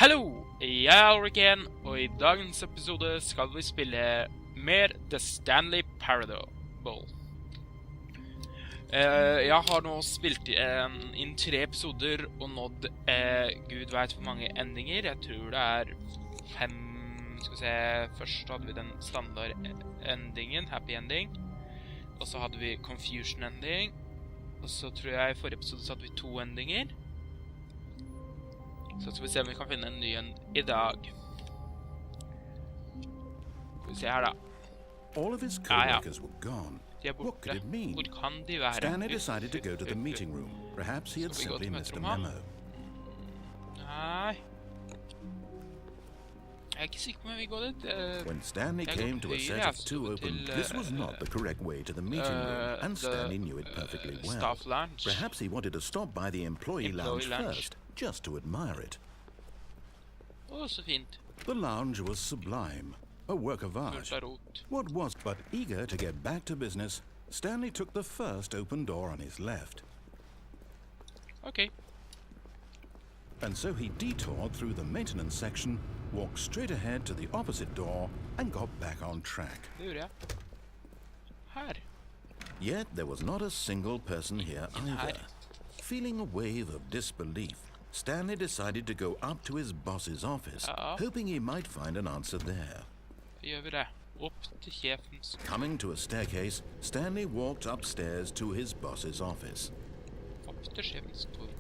Hallo, jeg er Norwegian, og i dagens episode skal vi spille mer The Stanley Parabol. Jeg har nå spilt inn 3 episoder og nådd Gud vet hvor mange endinger. Jeg tror det er 5, skal vi se, først hadde vi den standard endingen, happy ending. Og så hadde vi confusion ending. Og så tror jeg i forrige episode så hadde vi 2 endinger. Så skal vi se om vi kan finne en ny en i dag. Skal vi se her da. All of his co-workers were gone. De er borte. What could it mean? Hvor kan de være? Stanley decided to go to the meeting room. Perhaps he had simply missed a memo. Nei. Jeg er ikke sikker på om vi går dit. When Stanley came to a set of 2 open, this was not the correct way to the meeting room, and Stanley knew it perfectly well. Staff lounge. Perhaps he wanted to stop by the employee lounge first, just to admire it. Så fint. The lounge was sublime, a work of art. What was but eager to get back to business, Stanley took the first open door on his left. Okay. And so he detoured through the maintenance section, walked straight ahead to the opposite door, and got back on track. Det gjorde jeg. Her. Yet there was not a single person here either. Feeling a wave of disbelief, Stanley decided to go up to his boss's office, hoping he might find an answer there. Gjør vi det. Opp til sjefens. Coming to a staircase, Stanley walked upstairs to his boss's office. Opp til sjefens kontor.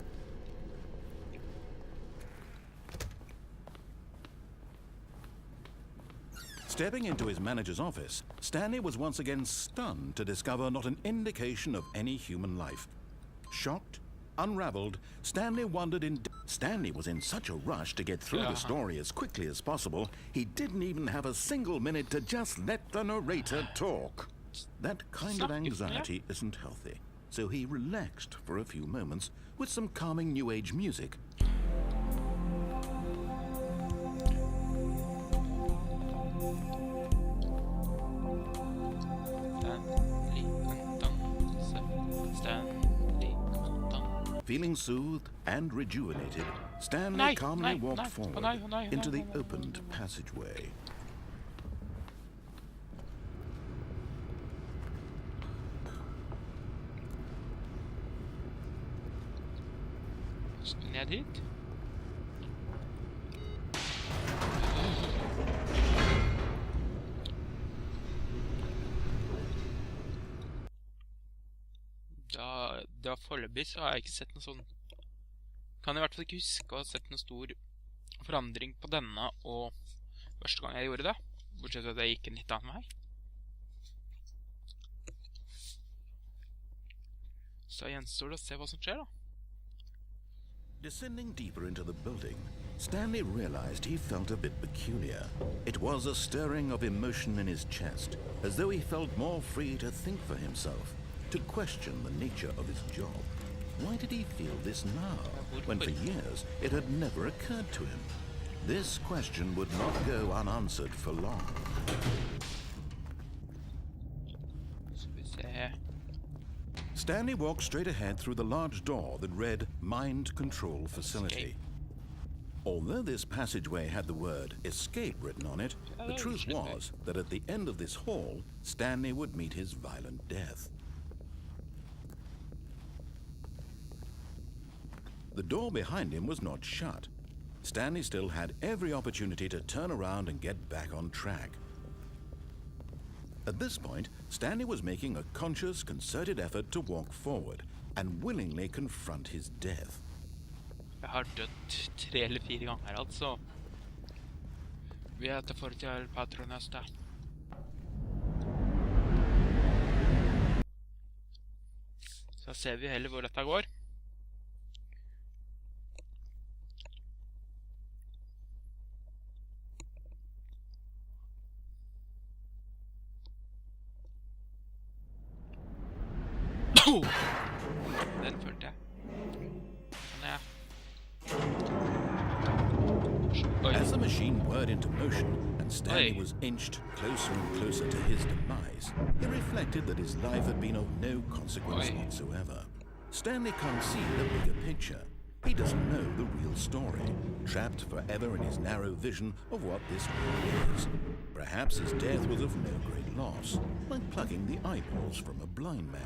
Stepping into his manager's office, Stanley was once again stunned to discover not an indication of any human life. Shocked, unraveled, Stanley was in such a rush to get through the story as quickly as possible, he didn't even have a single minute to just let the narrator talk. That kind of anxiety isn't healthy, so he relaxed for a few moments with some calming New Age music. Feeling soothed and rejuvenated, Stanley calmly walked forward into the opened passageway. Ned hit. Da foreløpig så har jeg ikke sett noe sånn. Kan i hvert fall ikke huske å ha sett noen stor forandring på denne og første gang jeg gjorde det. Bortsett fra at jeg gikk en litt annen vei. Så gjenstår det å se hva som skjer da. Descending deeper into the building, Stanley realized he felt a bit peculiar. It was a stirring of emotion in his chest, as though he felt more free to think for himself. To question the nature of his job. Why did he feel this now, when for years it had never occurred to him? This question would not go unanswered for long. Stanley walked straight ahead through the large door that read Mind Control Facility. Although this passageway had the word escape written on it, the truth was that at the end of this hall, Stanley would meet his violent death. The door behind him was not shut. Stanley still had every opportunity to turn around and get back on track. At this point, Stanley was making a conscious, concerted effort to walk forward and willingly confront his death. Jeg har dødt 3 eller 4 ganger, altså. Vi er til fortid patrones da. Så ser vi heller hvor dette går. Den følte jeg. As the machine whirred into motion and Stanley was inched closer and closer to his demise, he reflected that his life had been of no consequence whatsoever. Stanley can't see the bigger picture. He doesn't know the real story, trapped forever in his narrow vision of what this world is. Perhaps his death was of no great loss, like plucking the eyeballs from a blind man.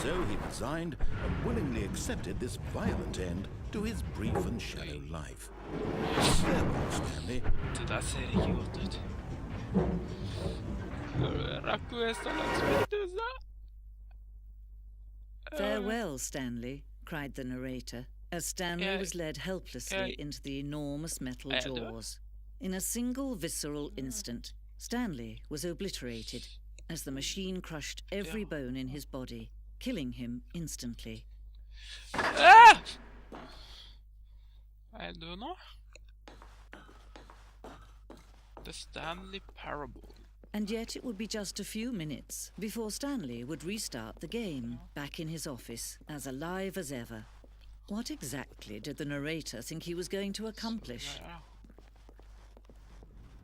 So he resigned and willingly accepted this violent end to his brief and shallow life. Farewell, Stanley. Det der ser ikke godt ut. Rakk jo hest og langt ut, Farewell, Stanley, cried the narrator, as Stanley was led helplessly into the enormous metal jaws. In a single visceral instant, Stanley was obliterated as the machine crushed every bone in his body, killing him instantly. Er jeg død nå? The Stanley parabol. And yet it would be just a few minutes before Stanley would restart the game, back in his office, as alive as ever. What exactly did the narrator think he was going to accomplish?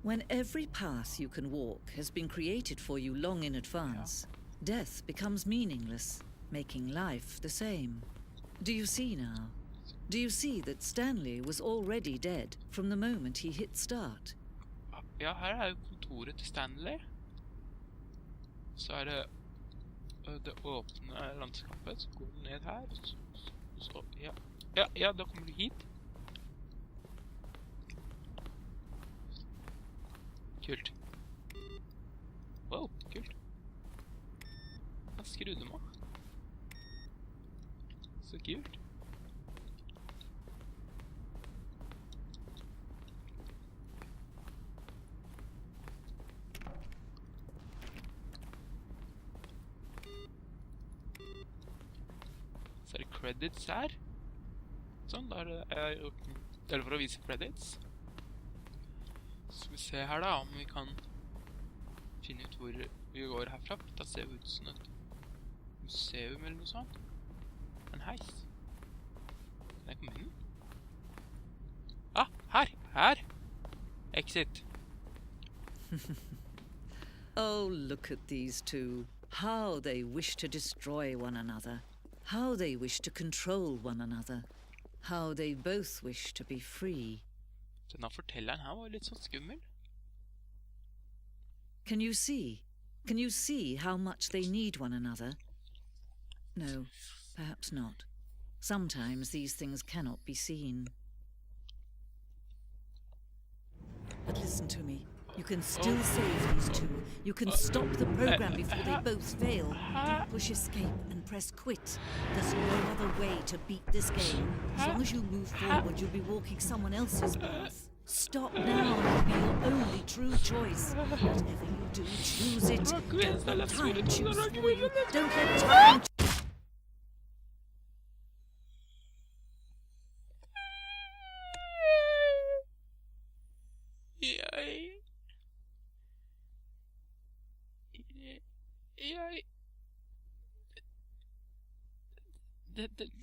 When every path you can walk has been created for you long in advance, death becomes meaningless, making life the same. Do you see now? Do you see that Stanley was already dead from the moment he hit start? Ja, her jo kontoret til Stanley. Så det det åpne landskapet, så går du ned her, så ja, da kommer du hit. Kult. Wow, kult. Han skrudde meg. Så kult. Så det credits her. Sånn, da det for å vise credits. Så vi ser her da, om vi kan finne ut hvor vi går herfra. Da ser vi ut som et museum eller noe sånt. En heis. Kan jeg komme inn? Ah, her! Exit. Oh, look at these two. How they wish to destroy one another. How they wish to control one another. How they both wish to be free. Denne fortelleren her var litt sånn skummel. Can you see? Can you see how much they need one another? No, perhaps not. Sometimes these things cannot be seen. But listen to me. You can still save these two. You can stop the program before they both fail. Push escape and press quit. There's no other way to beat this game. As long as you move forward, you'll be walking someone else's path. Stop now and it'll be your only true choice. Whatever you do, choose it. Don't let time choose for you. Don't let time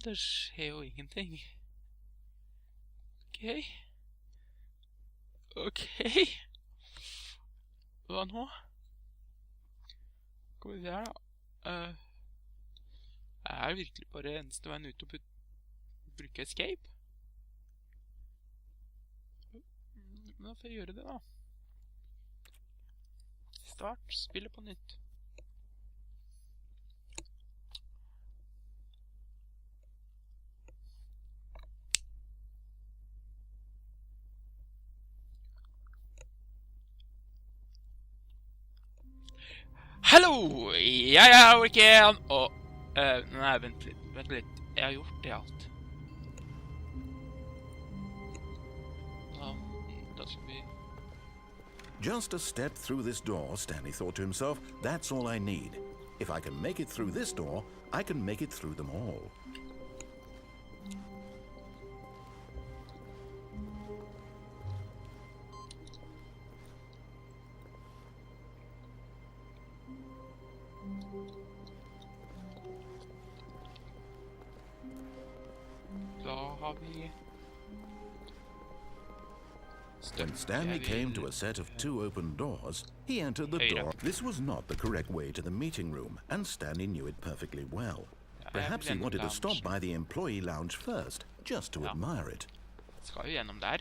Det skjer jo ingenting. Ok. Hva nå? Skal vi se her da. Virkelig bare eneste veien ut å bruke escape? Da får jeg gjøre det da. Start, spille på nytt. Hallo! Jeg Orken, og... nei, vent litt. Jeg har gjort det alt. Da skal vi... Just a step through this door, Stanley thought to himself, that's all I need. If I can make it through this door, I can make it through them all. When Stanley came to a set of two open doors, he entered the door. This was not the correct way to the meeting room, and Stanley knew it perfectly well. Perhaps he wanted to stop by the employee lounge first, just to Ja. admire it. Skal jo gjennom der.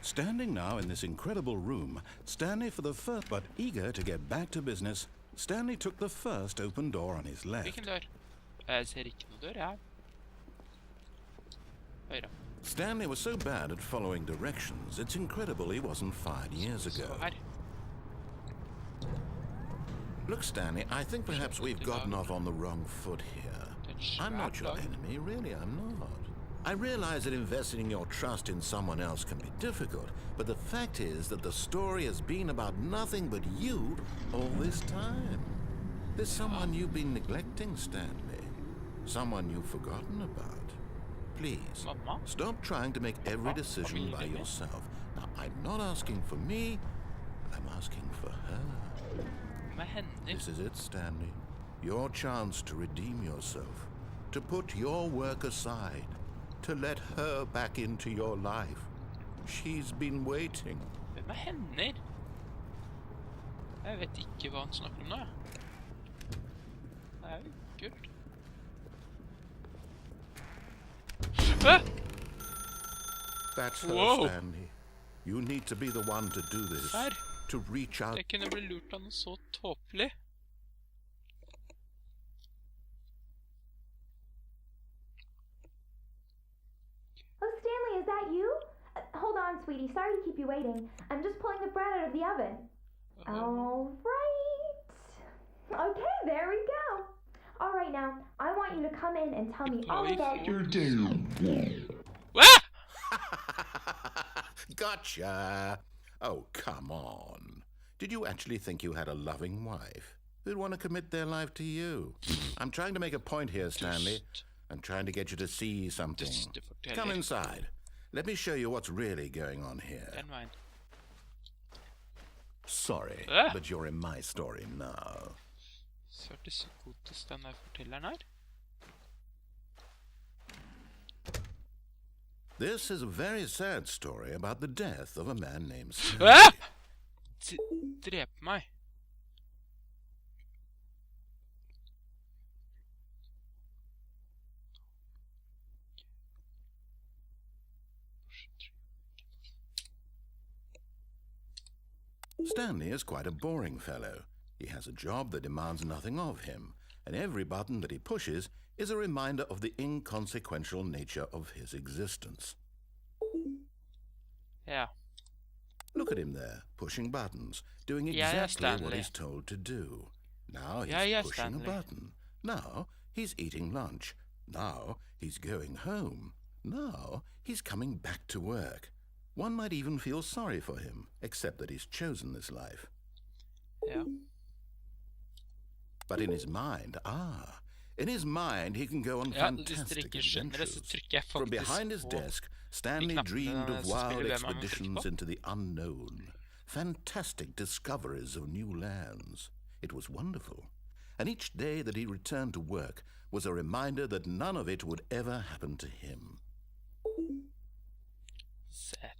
Standing now in this incredible room, Stanley for the first, but eager to get back to business, Stanley took the first open door on his left. Hvilken dør? Jeg ser ikke noen dør, jeg. Høyre. Stanley was so bad at following directions, it's incredible he wasn't fired years ago. Så her. Look, Stanley, I think perhaps we've gotten off on the wrong foot here. I'm not your enemy, really, I'm not. I realize that investing your trust in someone else can be difficult, but the fact is that the story has been about nothing but you all this time. There's someone you've been neglecting, Stanley. Someone you've forgotten about. Please, Mamma? stop trying to make every decision by yourself. Now, I'm not asking for me, I'm asking for her. Med hender. This is it, Stanley. Your chance to redeem yourself. To put your work aside. To let her back into your life. She's been waiting. Hvem er hender? Jeg vet ikke hva han snakker om nå. Det er jo kult. That's her, Whoa. Stanley. You need to be the one to do this. Serr? To reach out. Jeg kunne bli lurt av noe så tåpelig. Oh, Stanley, is that you? Hold on, sweetie. Sorry to keep you waiting. I'm just pulling the bread out of the oven. All right. Okay, there we go. All right, now, I want you to come in and tell me all about your day. Ah! Gotcha. Oh, come on. Did you actually think you had a loving wife who'd want to commit their life to you? I'm trying to make a point here, Stanley. I'm trying to get you to see something. Come inside. Let me show you what's really going on here. Den veien. Sorry, but you're in my story now. Så er det så godest den der fortelleren her. This is a very sad story about the death of a man named Ah! Stanley. Drep meg. Stanley is quite a boring fellow. He has a job that demands nothing of him, and every button that he pushes is a reminder of the inconsequential nature of his existence. Ja. Look at him there, pushing buttons, doing Yeah, exactly what Stanley. he's told to do. Now he's Yeah, pushing Stanley. a button. Now he's eating lunch. Now he's going home. Now he's coming back to work. One might even feel sorry for him, except that he's chosen this life. Ja. But in his mind, he can go on Ja, hvis dere fantastic ikke skjønner det, så adventures. trykker jeg From faktisk behind his på desk, Stanley knappene dreamed of som spiller wild hvem han trykker expeditions på. into the unknown, fantastic discoveries of new lands. It was wonderful. And each day that he returned to work was a reminder that none of it would ever happen to him. Sett.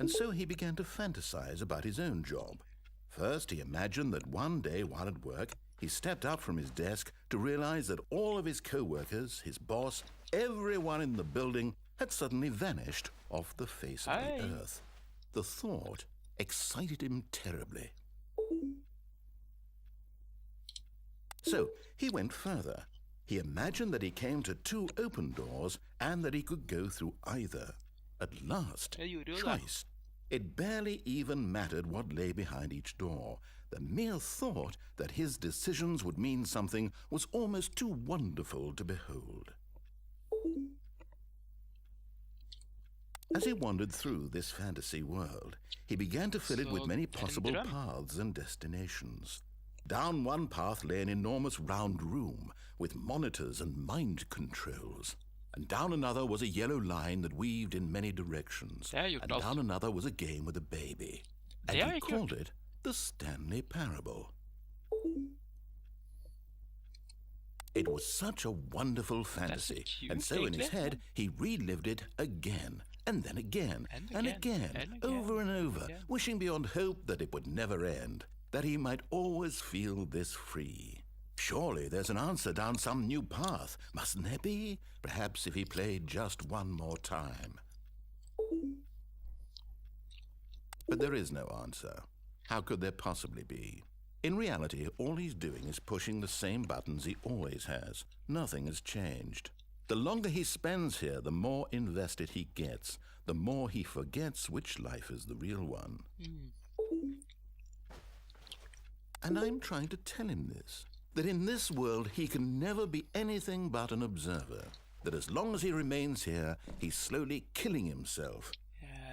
And so he began to fantasize about his own job. First, he imagined that one day while at work, he stepped up from his desk to realize that all of his co-workers, his boss, everyone in the building had suddenly vanished off the face of the earth. The thought excited him terribly. So he went further. He imagined that he came to two open doors and that he could go through either. At last, Jeg gjorde jo det. choice. It barely even mattered what lay behind each door. The mere thought that his decisions would mean something was almost too wonderful to behold. As he wandered through this fantasy world, he began to fill it with many possible paths and destinations. Down one path lay an enormous round room with monitors and mind controls. And down another was a yellow line that weaved in many directions. And down another was a game with a baby. And he called it the Stanley Parable. It was such a wonderful fantasy, and so in his head he relived it again, and then again, and again, over and over, wishing beyond hope that it would never end, that he might always feel this free. Surely there's an answer down some new path, mustn't there be? Perhaps if he played just one more time. But there is no answer. How could there possibly be? In reality, all he's doing is pushing the same buttons he always has. Nothing has changed. The longer he spends here, the more invested he gets, the more he forgets which life is the real one. And I'm trying to tell him this, that in this world he can never be anything but an observer, that as long as he remains here, he's slowly killing himself.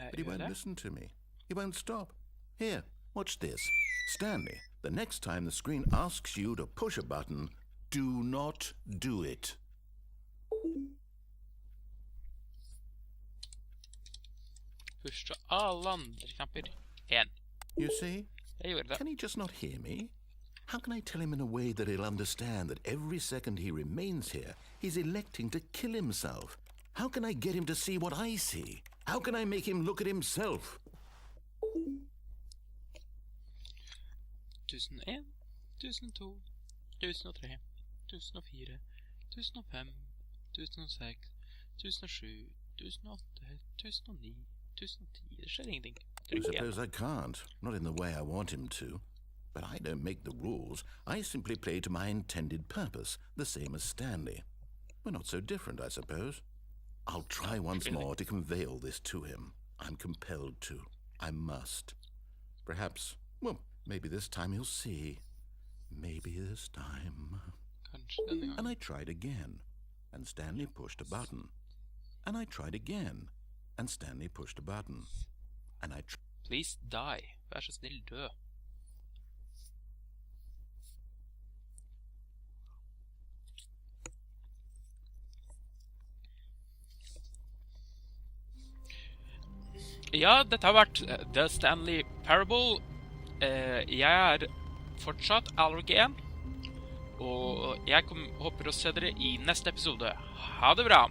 But he won't listen to me. He won't stop. Here, watch this. Stanley, the next time the screen asks you to push a button, do not do it. Push alle andre knapper. 1. You see? Jeg gjorde det. Can he just not hear me? How can I tell him in a way that he'll understand that every second he remains here, he's electing to kill himself? How can I get him to see what I see? How can I make him look at himself? 1001, 1002, 1003, 1004, 1005, 1006, 1007, 1008, 1009, 1010. Det skjer ingenting. I suppose I can't, not in the way I want him to. But I don't make the rules. I simply play to my intended purpose, the same as Stanley. We're not so different, I suppose. I'll try once more to convey all this to him. I'm compelled to. I must. Perhaps, well, maybe this time he'll see. Maybe this time. And I tried again, and Stanley pushed a button. And I tried again, and Stanley pushed a button. And I Please die. Vær så snill, dø. Ja, dette har vært The Stanley Parable. Jeg fortsatt Alrik 1. Og jeg håper å se dere i neste episode. Ha det bra!